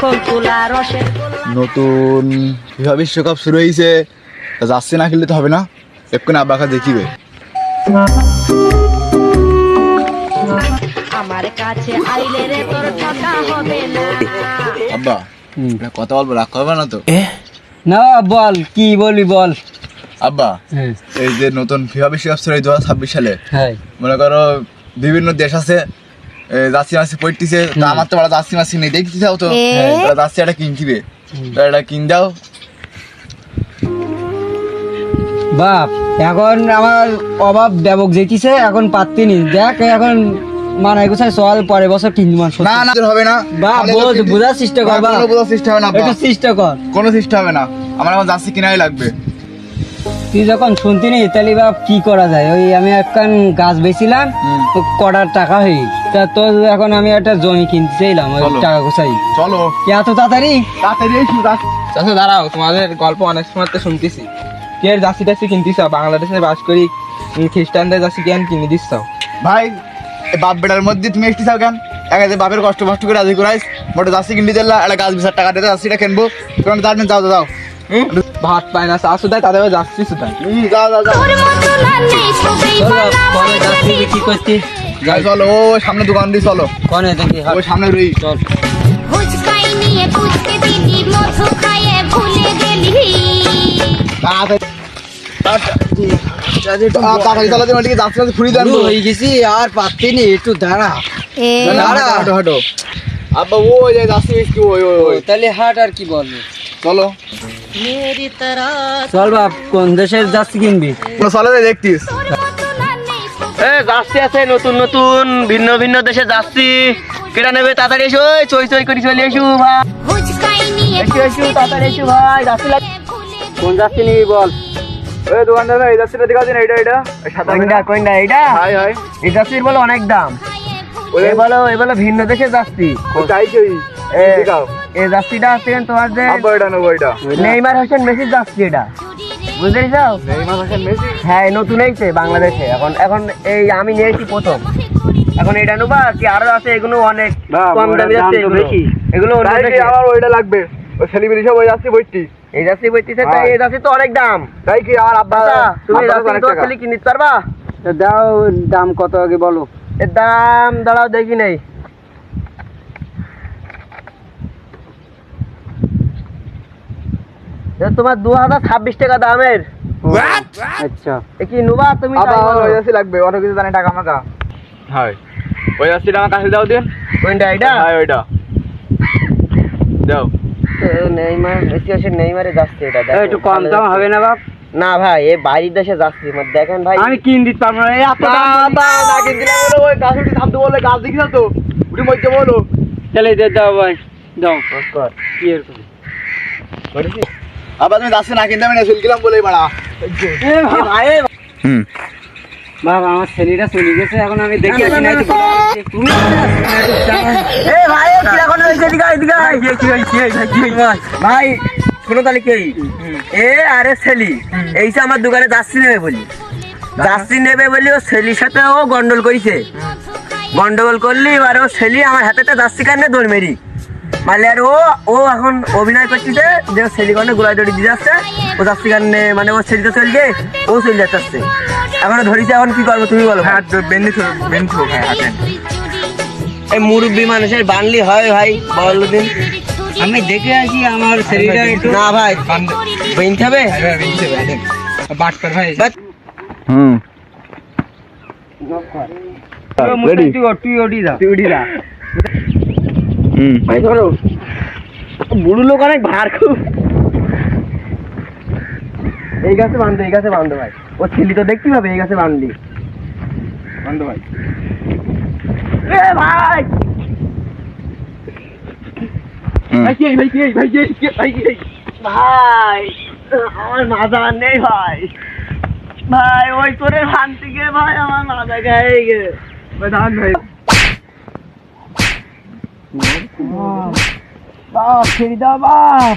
যখন তুলা রসের নতুন ফিফা বিশ্বকাপ শুরু হয়েছে, যাচ্ছে না খেললে তো হবে না, এক্ষুনি আব্বাকে দেখিবে। আমার কাছে আইলে রে তোর ঠকা হবে না। আব্বা একটা কথা বলবো, রাগ করবে না তো? না বল, কি বলি বল। আব্বা এই যে নতুন ফিফা বিশ্বকাপ শুরু হয় 2026 সালে, হ্যাঁ মনে করো বিভিন্ন দেশ আছে জার্সি মাসি পড়তেছে, তা আমার তো বড় জার্সি মাসি নেই, দেখতে চাও তো জার্সি একটা কিনবে, এটা কিন দাও। বাপ এখন আমার অভাব দেবক যেতিছে, এখন পাত্তি নি, দেখ এখন মানাই গুছাই চল, পরে বছর কিনবো। না না হবে না বাপ বোঝার চেষ্টা কর, কোনো বোঝার চেষ্টা হবে না, একটু চেষ্টা কর। কোনো চেষ্টা হবে না, আমার এখন জার্সি কিনাই লাগবে। তুই যখন শুনতি নি তাহলে বাপ কি করা যায়, ওই আমি একখান গাছ বেছিলাম, কটার টাকা হয়ে তা তো এখন আমি একটা জমি কিনতে চাইলাম, ওই চলো। টাকা গোছাই। চলো কি এত তাড়াতাড়ি? তাড়াতাড়ি এসো, আচ্ছা দাঁড়াও, তোমাদের গল্প অনেক সময় তো শুনতেছি। কে জার্সি টার্সি কিনতেছ? বাংলাদেশে বাস করি, খ্রিস্টানদের জার্সি কেন কিনে দিচ্ছ? ভাই এই বাপ বেটার মধ্যে তুমি একটি চাও কেন? এক আছে বাপের কষ্ট কষ্ট করে রাজি করাইস, মোটে জার্সি কিনতে দিলা, একটা গাছ 20 টাকা দিয়ে জার্সিটা কিনবো, কারণ তার যাও যাও ভাত পায় না, চা সুদায়, তাদের জার্সি সুদায়। যাও যাও যাও তোর মতো না নেই তো চলো পরে যাচ্ছি কি করতে। যাই চলো, ও সামনে দোকান দিয়ে চলো, কনে দেখি ওই সামনে রই চল। হুচকাই নিয়ে পুচকে দিদি মধু খাইয়ে ভুলে গেলি। তাড়াতাড়ি চালাতে ওদিকে যাচ্ছি ফুরি দেন শুরু হয়ে গেছি আর পাচ্ছি নি, একটু দাঁড়া। দাঁড়া। হাঁটো হাঁটো আব্বা, ওই যে যাচ্ছি ওই ওই ওই তাহলে হাট আর কি বলবো। চলো মেরি তরহ চল বাপ, কোন দেশের যাচ্ছি কিনবি? চলে দেখতিস তোর মতো না নেই তো যাচ্ছি আছে নতুন নতুন ভিন্ন ভিন্ন দেশে যাচ্ছি, কেটা নেবে তাড়াতাড়ি এসো, ওই চই চই করে চলে এসো ভাই, হুচকাই নিয়ে এসো তাড়াতাড়ি এসো ভাই, যাচ্ছি কোন যাচ্ছি নিবি বল। ওই দোকানদার ভাই যাচ্ছিটা দেখা দিন, এইটা এইটা সাদা কোনটা এইটা? হাই হাই এই যাচ্ছির বলো অনেক দাম, এই বলো ভিন্ন দেশে যাচ্ছি। চাইছি দেখাও এই যাচ্ছিটা আছে কিন্তু তোমার যে আব্বা, এটা নেবো, এটা নেইমার হোসেন মেসি যাচ্ছি, এটা বুঝতে চাও? নেইমার হোসেন মেসি, হ্যাঁ নতুন এইছে বাংলাদেশে, এখন এখন এই আমি নিয়েছি প্রথম, এখন এটা নেবা কি আরো আছে, এগুলো অনেক কম দামি যাচ্ছে, এগুলো অন্য তাই কি দেশে। আমার ওইটা লাগবে, ওই সেলিব্রিটি সব ওই যাচ্ছি বইটি, এই যাচ্ছি বইতেছে, তাই এই যাচ্ছি তো অনেক দাম। তাই কি আমার আব্বা আচ্ছা, তুমি আব্বা যাচ্ছি অনেক তো টাকা। খালি কিনতে পারবা? দাও, দাম কত আগে বলো। এর দাম দাঁড়াও দেখি নাই, এটা তোমার 2026 টাকা দামের। আচ্ছা এ কি নোবা তুমি? আব্বা তাই আমার বলো। ওই যাচ্ছি লাগবে, অত কিছু জানি টাকা মাকা। হ্যাঁ ওই যাচ্ছিটা আমার কাছে দাও দিন। কোনটা এটা? হ্যাঁ ওইটা দাও। নেইমার মেসি আছে, নেইমারে যাচ্ছে এটা, দেখো একটু কম দাম হবে না বাপ? না ভাই, এই বাইরের দেশে যাচ্ছে, দেখেন ভাই। আমি কিন দিতে পারবো না, এই এত দাম। না কিনতে না বলো, ওই গাছ উঠে থামতে বলে, গাছ দেখি না তো উঠে মধ্যে বলো। চলে দাও ভাই, দাও। নমস্কার। কি এর করে? আবার তুমি যাচ্ছে না কিনতে, আমি না চলছিলাম বলে বাড়া। হুম বাবা আমার ছেলেটা চলে গেছে, এখন আমি দেখি আসি নাই তো তুমি এ ভাই, কি এখন হইছে? এদিকে আয়, এদিকে আয়। ভাই শোনো তাহলে কি, এ আরে ছেলি এইসে আমার দোকানে যাচ্ছি নেবে বলি, যাচ্ছি নেবে বলি, ও ছেলির সাথে ও গন্ডল করেছে, গন্ডগোল করলি, এবার ও ছেলি আমার হাতে যাচ্ছি কারণে দৌড় মেরি মারলে, আর ও এখন অভিনয় করতেছে যে ছেলি কারণে গোলায় দড়ি দিয়ে যাচ্ছে, ও যাচ্ছি কারণে, মানে ও ছেলিটা চলছে, ও চলে যাচ্ছে, এখন ধরিছে, এখন কি করবো তুমি বলো? এই মুরব্বী মানুষের বানলি হয় ভাই, বলো দিন। আমি দেখে আসি আমার ছেলেটা একটু। না ভাই বেঁধতে হবে। হুম তুই ওটি দা। হুম ভাই ধরো, বুড়ো লোক অনেক ভার খুব, এই গাছে বান্ধো, এই গাছে বান্ধো ভাই, ও ছেলে তো দেখতে পাবে, এই গাছে বান্ধলি বান্ধো ভাই। এ ভাই ভাই আমার মাজা নেই ভাই, ভাই ওই তোরে ভান থেকে ভাই আমার মাজা গায়ে গেছে ভাই, ধান ভাই বাপ ছেড়ে দাও বাপ।